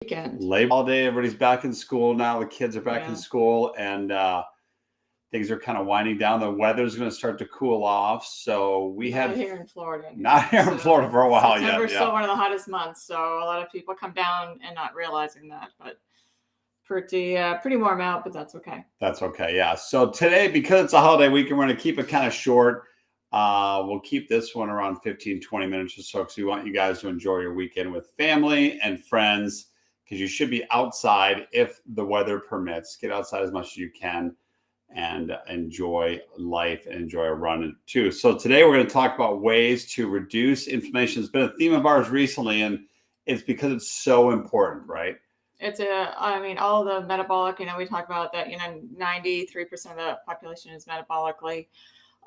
weekend. Labor holiday, everybody's back in school now. The kids are back in Yeah. school, and things are kind of winding down. The weather's going to start to cool off. So we Not had here in Florida. not here in Florida for a while yet. September's still one of the hottest months, so a lot of people come down and not realizing that. But pretty warm out, but that's okay. That's okay. Yeah. So today, because it's a holiday weekend, we're going to keep it kind of short. We'll keep this one around 15, 20 minutes or so because we want you guys to enjoy your weekend with family and friends, because you should be outside if the weather permits. Get outside as much as you can and enjoy life and enjoy a run too. So today we're going to talk about ways to reduce inflammation. It's been a theme of ours recently, and it's because it's so important, right? All the metabolic, we talk about that, 93% of the population is metabolically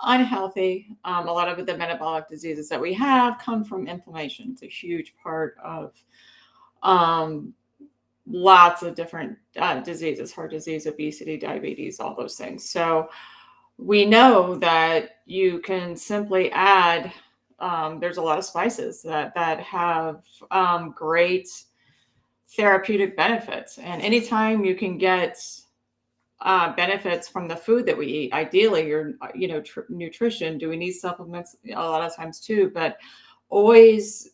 unhealthy. A lot of the metabolic diseases that we have come from inflammation. It's a huge part of lots of different diseases, heart disease, obesity, diabetes, all those things. So we know that you can simply add, there's a lot of spices that have great therapeutic benefits. And anytime you can get benefits from the food that we eat, ideally your nutrition. Do we need supplements? A lot of times too, but always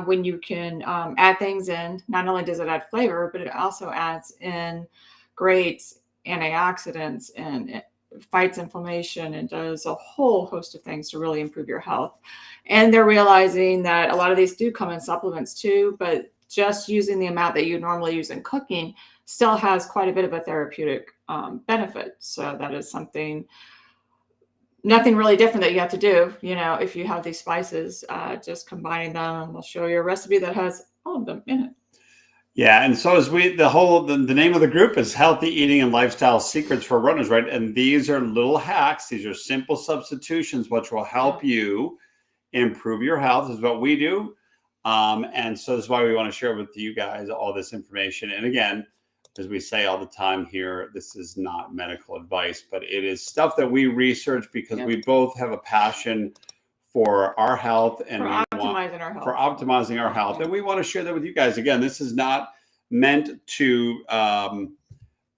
when you can add things in, not only does it add flavor, but it also adds in great antioxidants and it fights inflammation and does a whole host of things to really improve your health. And they're realizing that a lot of these do come in supplements too, but just using the amount that you normally use in cooking still has quite a bit of a therapeutic benefit. So that is nothing really different that you have to do. If you have these spices, just combining them, and we'll show you a recipe that has all of them in it. Yeah, and so as the name of the group is Healthy Eating and Lifestyle Secrets for Runners, right? And these are little hacks. These are simple substitutions which will help you improve your health. This is what we do. And so this is why we want to share with you guys all this information. And again, as we say all the time here, this is not medical advice, but it is stuff that we research because we both have a passion for our health and for optimizing our health. And we want to share that with you guys. Again, this is not meant to,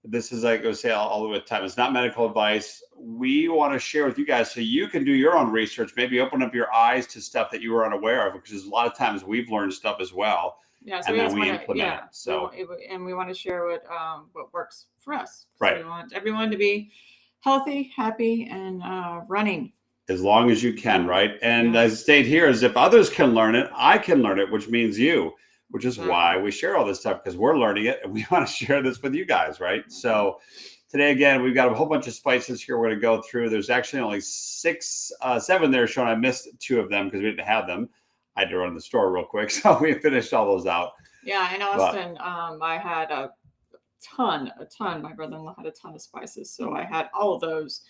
this is like I say all the time, it's not medical advice. We want to share with you guys so you can do your own research, maybe open up your eyes to stuff that you were unaware of, because a lot of times we've learned stuff as well. Yeah, so and then we implement it. So, we want to share what works for us. Right. So we want everyone to be healthy, happy, and running. As long as you can, right? And as stated here, is if others can learn it, I can learn it, which means you, which is why we share all this stuff, because we're learning it and we want to share this with you guys, right? So today, again, we've got a whole bunch of spices here we're going to go through. There's actually only 7 there showing. I missed 2 of them because we didn't have them. I had to run to the store real quick, so we finished all those out. Yeah, in Austin, I had a ton. My brother-in-law had a ton of spices, so I had all of those.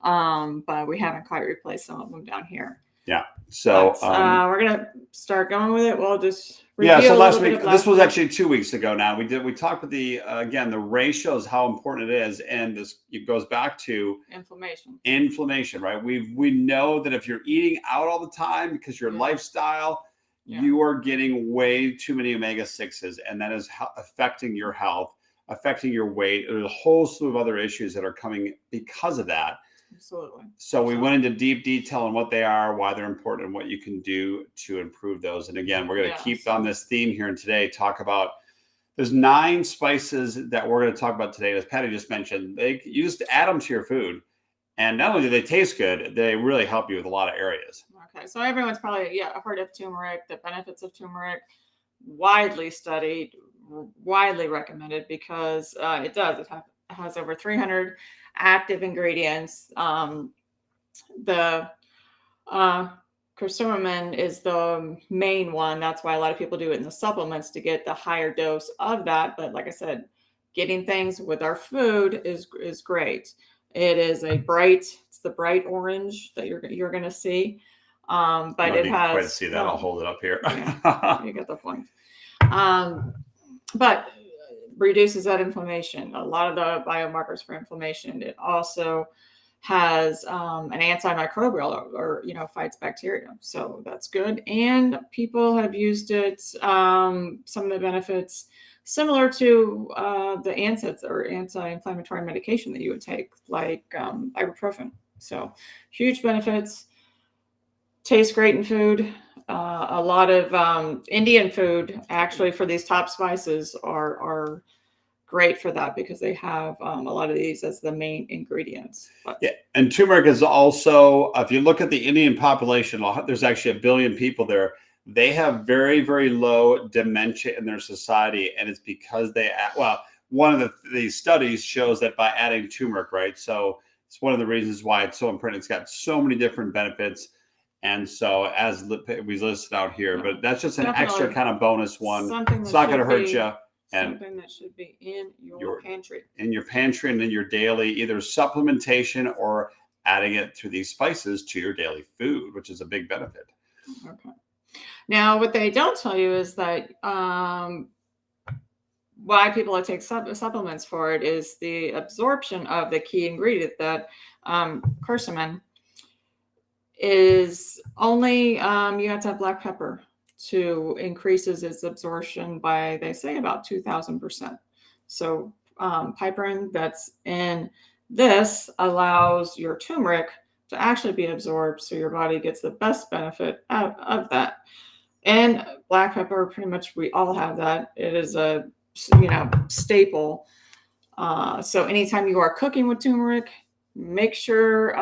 But we haven't quite replaced some of them down here. Yeah. So we're gonna start going with it. We'll just review so last week, this was actually 2 weeks ago now. We talked with the ratios, how important it is, and it goes back to inflammation, right? We know that if you're eating out all the time because your lifestyle, you are getting way too many omega-6s, and that is affecting your health, affecting your weight. There's a whole slew of other issues that are coming because of that. Absolutely. So we went into deep detail on what they are, why they're important, and what you can do to improve those. And again, we're going to keep on this theme here and today, talk about, there's 9 spices that we're going to talk about today. As Patty just mentioned, you just add them to your food. And not only do they taste good, they really help you with a lot of areas. Okay. So everyone's probably heard of turmeric, the benefits of turmeric, widely studied, widely recommended, because it has over 300 active ingredients. The Cardamon is the main one. That's why a lot of people do it in the supplements to get the higher dose of that. But like I said, getting things with our food is great. It is it's the bright orange that you're going to see. But it has. Quite see that. I'll hold it up here. You get the point. But reduces that inflammation. A lot of the biomarkers for inflammation. It also has an antimicrobial, or fights bacteria, so that's good. And people have used it. Some of the benefits similar to the NSAIDs or anti-inflammatory medication that you would take, like ibuprofen. So huge benefits. Tastes great in food. A lot of Indian food, actually, for these top spices are great for that because they have a lot of these as the main ingredients. But Yeah, and turmeric is also, if you look at the Indian population, there's actually 1 billion people there. They have very, very low dementia in their society, and it's because one of these studies shows that by adding turmeric, right? So it's one of the reasons why it's so important. It's got so many different benefits, and so as we listed out here, but that's just an extra definitely kind of bonus one. something It's that not going to should hurt be you, and something that should be in your pantry. in your pantry and in your daily either supplementation or adding it through these spices to your daily food, which is a big benefit. Okay. Now, what they don't tell you is that why people take supplements for it is the absorption of the key ingredient, that curcumin, is only you have to have black pepper to increases its absorption by, they say, about 2,000%. So piperine that's in this allows your turmeric to actually be absorbed, so your body gets the best benefit out of that. And black pepper, pretty much we all have that. It is a staple. So anytime you are cooking with turmeric, make sure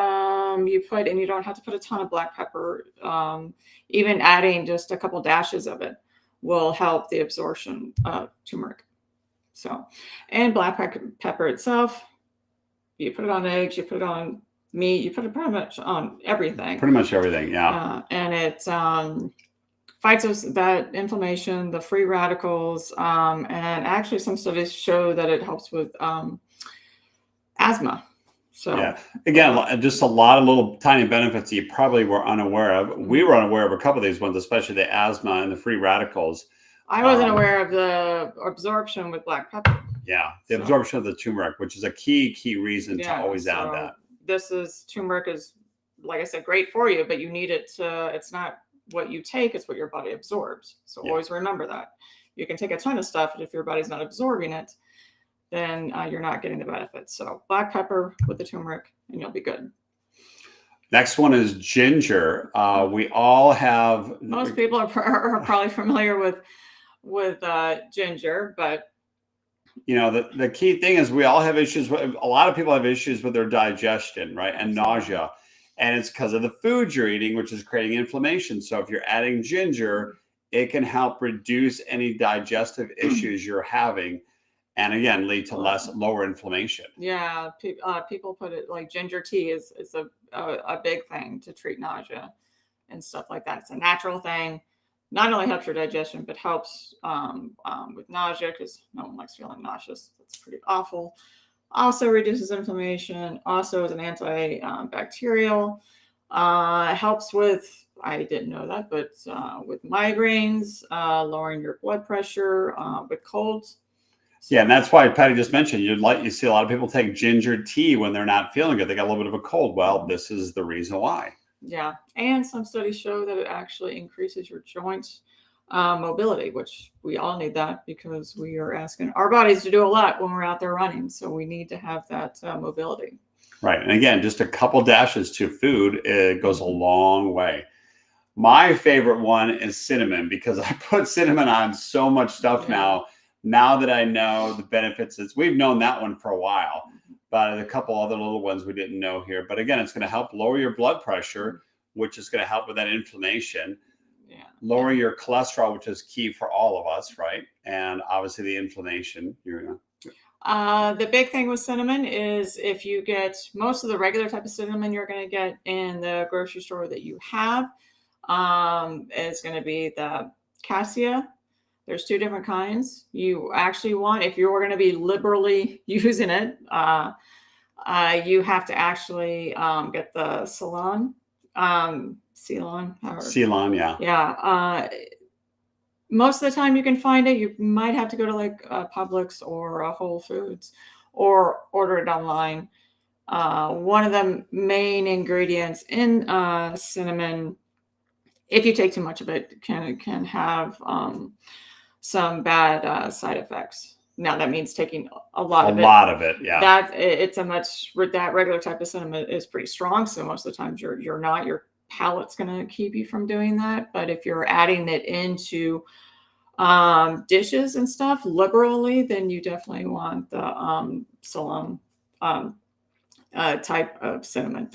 you put, and you don't have to put a ton of black pepper. Even adding just a couple dashes of it will help the absorption of turmeric. So, and black pepper itself, you put it on eggs, you put it on meat, you put it pretty much on everything. Pretty much everything, yeah. And it fights that inflammation, the free radicals, and actually some studies show that it helps with asthma. So yeah, again, just a lot of little tiny benefits you probably were unaware of. We were unaware of a couple of these ones, especially the asthma and the free radicals. I wasn't aware of the absorption with black pepper. Yeah, the absorption of the turmeric, which is a key reason to always add that. Turmeric is, like I said, great for you, but you need it to, it's not what you take, it's what your body absorbs. So always remember that. You can take a ton of stuff, but if your body's not absorbing it, then you're not getting the benefits. So black pepper with the turmeric, and you'll be good. Next one is ginger. We all have. Most people are probably familiar with ginger, but the key thing is we all have issues. A lot of people have issues with their digestion, right, and nausea, and it's because of the food you're eating, which is creating inflammation. So if you're adding ginger, it can help reduce any digestive issues you're having, and again lead to lower inflammation. Yeah, people put it like ginger tea is a big thing to treat nausea and stuff like that. It's a natural thing. Not only helps your digestion, but helps with nausea, because no one likes feeling nauseous. That's pretty awful. Also reduces inflammation. Also is an antibacterial. Helps with, I didn't know that, but with migraines, lowering your blood pressure, with colds. Yeah, and that's why Patty just mentioned you see a lot of people take ginger tea when they're not feeling good. They got a little bit of a cold. Well, this is the reason why. Yeah, and some studies show that it actually increases your joint mobility, which we all need that because we are asking our bodies to do a lot when we're out there running. So we need to have that mobility. Right. And again, just a couple dashes to food, it goes a long way. My favorite one is cinnamon, because I put cinnamon on so much stuff now. Now that I know the benefits, we've known that one for a while, but a couple other little ones we didn't know here. But again, it's going to help lower your blood pressure, which is going to help with that inflammation. Yeah. Lower your cholesterol, which is key for all of us, right? And obviously the inflammation. The big thing with cinnamon is if you get most of the regular type of cinnamon you're going to get in the grocery store that you have, is going to be the cassia. There's 2 different kinds. You actually want, if you're going to be liberally using it, you have to actually get the Ceylon. Ceylon, yeah. Yeah. Most of the time you can find it. You might have to go to like Publix or Whole Foods or order it online. One of the main ingredients in cinnamon, if you take too much of it, can have some bad side effects. Now that means taking a A lot of it. lot of it, yeah. That regular type of cinnamon is pretty strong, so most of the times your palate's going to keep you from doing that. But if you're adding it into dishes and stuff liberally, then you definitely want the Ceylon type of cinnamon.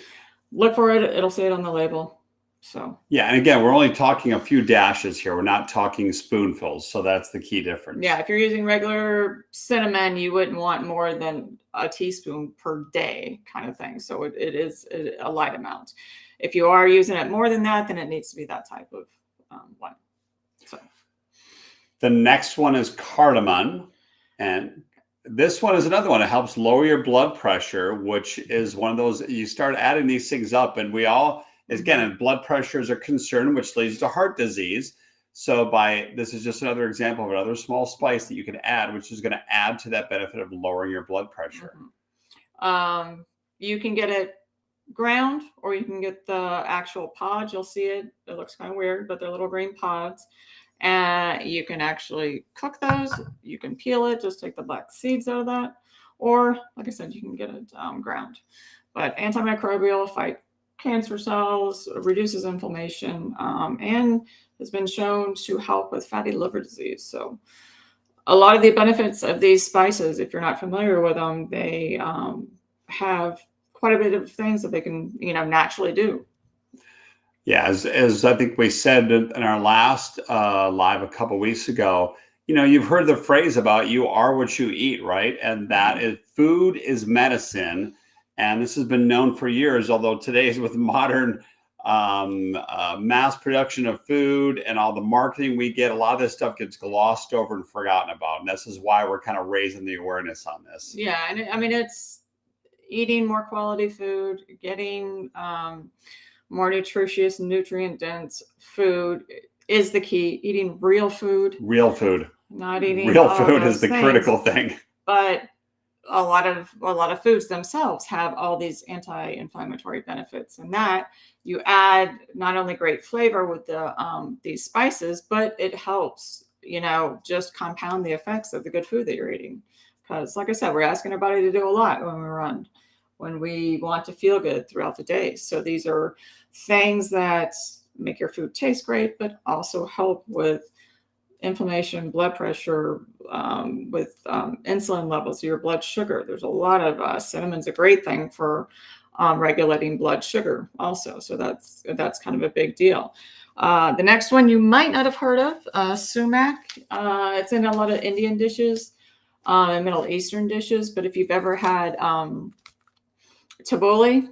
Look for it; it'll say it on the label. So Yeah, and again, we're only talking a few dashes here. We're not talking spoonfuls, so that's the key difference. yeah, if you're using regular cinnamon, you wouldn't want more than a teaspoon per day, kind of thing. So it is a light amount. If you are using it more than that, then it needs to be that type of one. So the next one is cardamon, and this one is another one. It helps lower your blood pressure, which is one of those, you start adding these things up, and we all, again, blood pressure is a concern, which leads to heart disease. So this is just another example of another small spice that you can add, which is going to add to that benefit of lowering your blood pressure. You can get it ground, or you can get the actual pods. You'll see it. It looks kind of weird, but they're little green pods. And you can actually cook those. You can peel it, just take the black seeds out of that. Or, like I said, you can get it ground. But antimicrobial, fight cancer cells, reduces inflammation, and has been shown to help with fatty liver disease. So a lot of the benefits of these spices, if you're not familiar with them, they have quite a bit of things that they can, naturally do. Yeah, as I think we said in our last live a couple weeks ago, you've heard the phrase about you are what you eat, right? And that is, food is medicine. And this has been known for years, although today's with modern mass production of food and all the marketing we get, a lot of this stuff gets glossed over and forgotten about. And this is why we're kind of raising the awareness on this. Yeah, and it's eating more quality food, getting more nutritious, nutrient-dense food is the key. Eating real food. Real food. Not eating real food is the critical thing. But a lot of foods themselves have all these anti-inflammatory benefits, and that you add not only great flavor with these spices, but it helps just compound the effects of the good food that you're eating. Because, like I said, we're asking our body to do a lot when we run, when we want to feel good throughout the day. So these are things that make your food taste great, but also help with inflammation, blood pressure, with insulin levels, your blood sugar. There's a lot of cinnamon's a great thing for regulating blood sugar also. So that's kind of a big deal. The next one you might not have heard of, sumac. It's in a lot of Indian dishes, Middle Eastern dishes. But if you've ever had tabbouleh,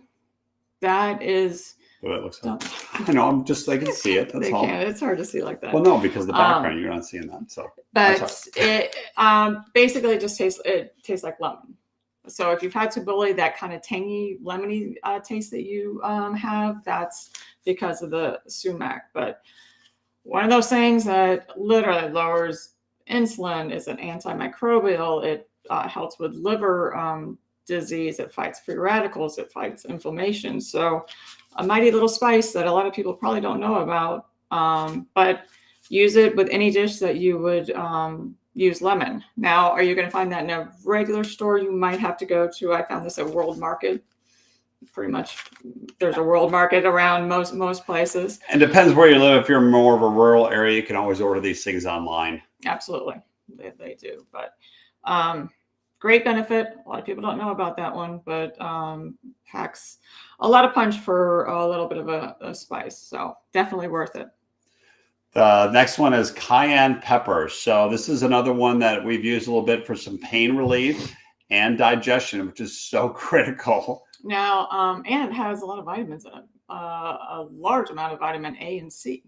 that is. Well, it looks like, I know, I can see it. That's all. It's hard to see like that. Well, no, because the background, you're not seeing that. So, but it basically just tastes like lemon. So if you've had tabbouleh, that kind of tangy, lemony taste that you have, that's because of the sumac. But one of those things that literally lowers insulin, is an antimicrobial. It helps with liver disease. It fights free radicals. It fights inflammation. So a mighty little spice that a lot of people probably don't know about, but use it with any dish that you would use lemon. Now, are you going to find that in a regular store? You might have to go to, I found this at World Market. Pretty much there's a World Market around most places. And depends where you live. If you're more of a rural area, you can always order these things online. Absolutely. They do. But great benefit. A lot of people don't know about that one, but packs a lot of punch for a little bit of a spice. So definitely worth it. The next one is cayenne pepper. So this is another one that we've used a little bit for some pain relief and digestion, which is so critical. Now, and it has a lot of vitamins in it, a large amount of vitamin A and C.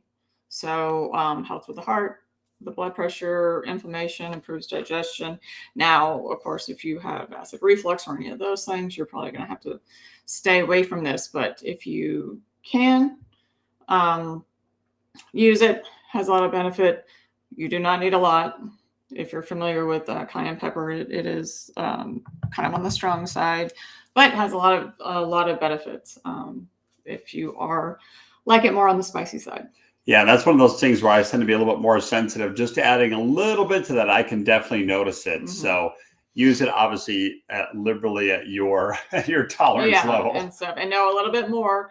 So helps with the heart, the blood pressure, inflammation, improves digestion. Now, of course, if you have acid reflux or any of those things, you're probably going to have to stay away from this. But if you can use it, has a lot of benefit. You do not need a lot. If you're familiar with cayenne pepper, it is kind of on the strong side, but it has a lot of benefits if you are like it more on the spicy side. Yeah, that's one of those things where I tend to be a little bit more sensitive. Just adding a little bit to that, I can definitely notice it. Hmm. So use it obviously liberally at your at your tolerance Yeah, level. and stuff. And know a little bit more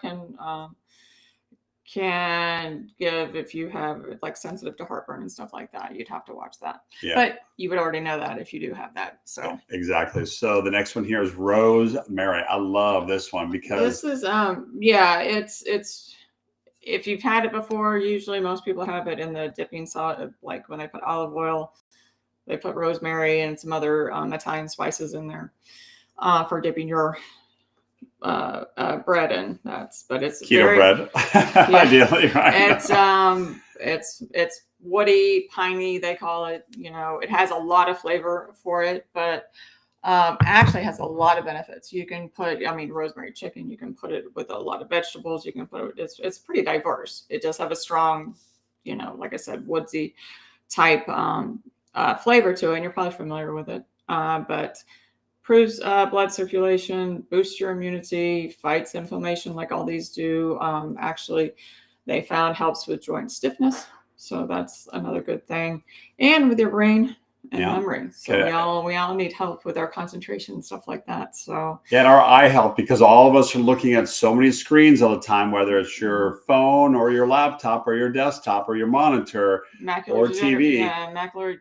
can give if you have like sensitive to heartburn and stuff like that. You'd have to watch that, Yeah, but you would already know that if you do have that. yeah, So exactly. So the next one here is rosemary. I love this one this because is yeah, it's if you've had it before, usually most people have it in the dipping sauce, like when they put olive oil, they put rosemary and some other Italian spices in there for dipping your bread in. But it's keto very, bread, yeah, ideally, right? it's woody, piney, they call it. You know, it has a lot of flavor for it, but actually has a lot of benefits. You can put, I mean, rosemary chicken. You can put it with a lot of vegetables. You can put it. It's pretty diverse. It does have a strong, you know, like I said, woodsy type flavor to it, and you're probably familiar with it. But improves blood circulation, boosts your immunity, fights inflammation, like all these do. Actually, they found helps with joint stiffness, so that's another good thing, and with your brain and Yeah. memory. So Okay. we all need help with our concentration and stuff like that. So Yeah, and our eye health, because all of us are looking at so many screens all the time, whether it's your phone or your laptop or your desktop or your monitor or TV. macular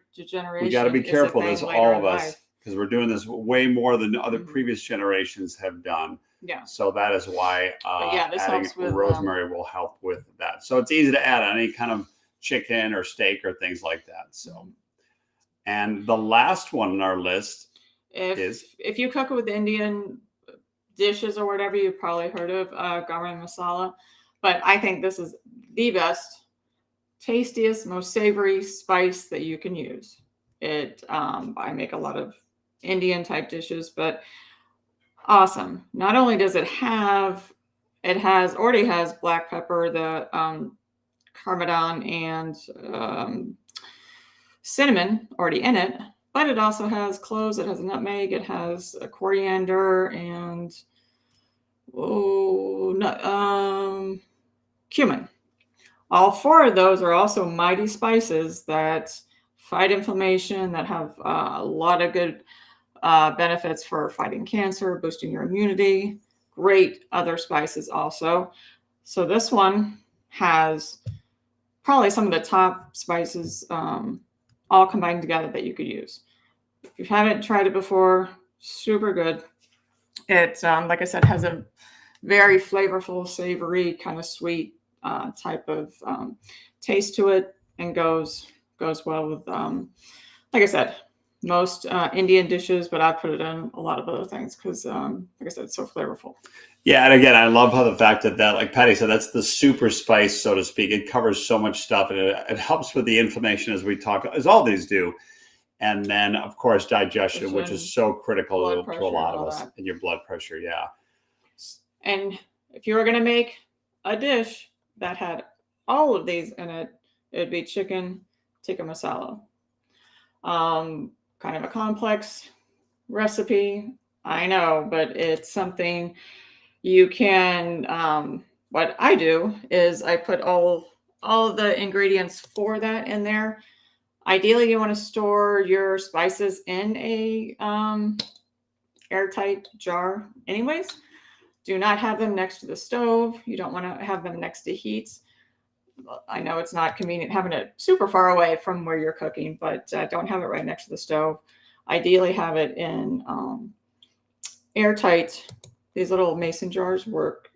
We got to be degeneration is a careful. This thing later all of in us, life. because we're doing this way more than other Mhm. previous generations have done. Yeah, So that is why but yeah, this adding helps with rosemary will help with that. So it's easy to add on any kind of chicken or steak or things like that. So, and the last one on our list is if you cook with Indian dishes or whatever, you've probably heard of garam masala. But I think this is the best, tastiest, most savory spice that you can use. I make a lot of Indian type dishes, but awesome. Not only does already has black pepper, the cardamom and cinnamon already in it, but it also has cloves, it has nutmeg, it has a coriander and cumin. All four of those are also mighty spices that fight inflammation, that have a lot of good benefits for fighting cancer, boosting your immunity. Great other spices also. So this one has probably some of the top spices all combined together that you could use. If you haven't tried it before, super good. It, like I said, has a very flavorful, savory, kind of sweet type of taste to it, and goes well with, like I said, most Indian dishes. But I put it in a lot of other things because, like I said, it's so flavorful. yeah, and again, I love how the fact that like Patty said, that's the super spice, so to speak. It covers so much stuff, and it helps with the inflammation as we talk, as all these do. And then, of course, digestion, which is so critical Blood to a pressure and lot of all us, that. and your blood pressure. Yeah. And if you were going to make a dish that had all of these in it, it would be chicken tikka masala. Kind of a complex recipe, I know, but it's something you can. What I do is I put all of the ingredients for that in there. Ideally, you want to store your spices in a airtight jar, anyways. Do not have them next to the stove. You don't want to have them next to heat. I know it's not convenient having it super far away from where you're cooking, but don't have it right next to the stove. Ideally, have it in airtight. These little mason jars work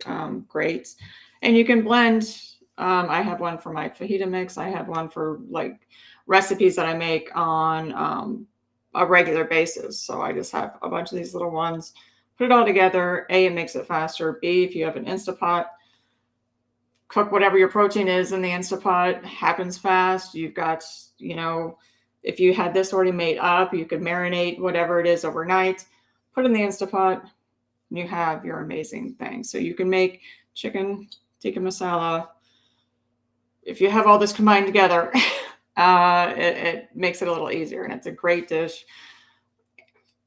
great, and you can blend. I have one for my fajita mix. I have one for like recipes that I make on a regular basis. So I just have a bunch of these little ones. Put it all together. A, it makes it faster. B, if you have an Instapot, cook whatever your protein is in the Instapot. Happens fast. You've got, you know, if you had this already made up, you could marinate whatever it is overnight, put in the Instapot, and you have your amazing thing. So you can make chicken tikka masala. If you have all this combined together, it makes it a little easier, and it's a great dish.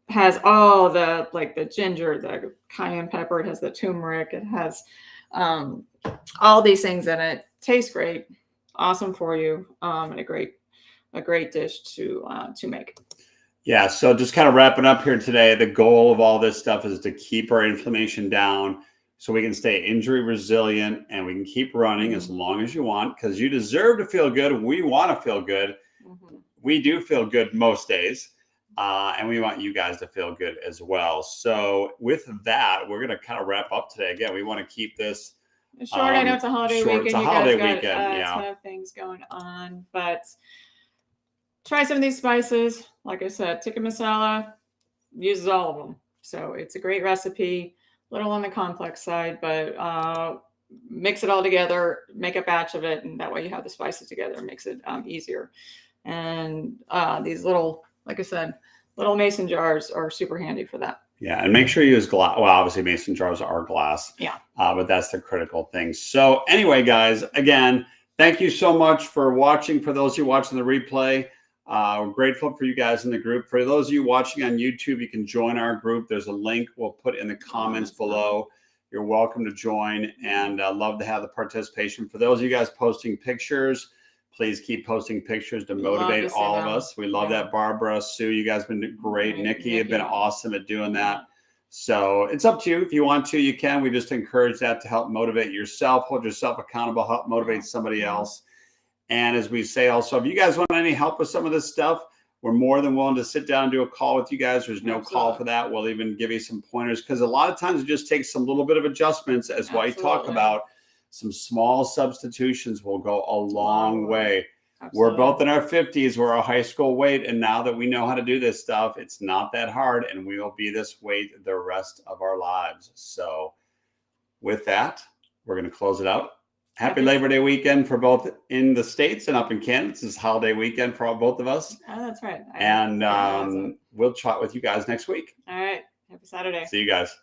Has all the like the ginger, the cayenne pepper, it has the turmeric, it has all these things in it. Tastes great. awesome for you, and a great dish to make. Yeah, so just kind of wrapping up here today, the goal of all this stuff is to keep our inflammation down so we can stay injury resilient and we can keep running as long as you want, because you deserve to feel good. We want to feel good. We do feel good most days, and we want you guys to feel good as well. So with that, we're going to kind of wrap up today. Again, we want to keep this short. I know it's a holiday weekend. It's a you holiday guys got weekend. a ton of things going on, but try some of these spices. Like I said, tikka masala uses all of them. So it's a great recipe, little on the complex side, but mix it all together, make a batch of it, and that way you have the spices together. It makes it easier. And these little, like I said, little mason jars are super handy for that. Yeah, and make sure you use glass. Well, obviously mason jars are glass. Yeah. But that's the critical thing. So anyway, guys, again, thank you so much for watching. For those of you watching the replay, we're grateful for you guys in the group. For those of you watching on YouTube, you can join our group. There's a link we'll put in the comments below. You're welcome to join, and love to have the participation. For those of you guys posting pictures, please keep posting pictures to motivate all of us. We love that. Barbara, Sue, you guys have been great. Nikki have been awesome at doing that. So it's up to you. If you want to, you can. We just encourage that to help motivate yourself, hold yourself accountable, help motivate somebody else. And as we say also, if you guys want any help with some of this stuff, we're more than willing to sit down and do a call with you guys. There's no call for that. We'll even give you some pointers, because a lot of times it just takes some little bit of adjustments, as why you talk about. Some small substitutions will go a long way. We're both in our 50s. We're a high school weight. And now that we know how to do this stuff, it's not that hard. And we will be this weight the rest of our lives. So with that, we're going to close it out. Happy Labor Day weekend for both in the States and up in Canada. This is holiday weekend for both of us. Oh, that's right. And we'll chat with you guys next week. All right. Happy Saturday. See you guys.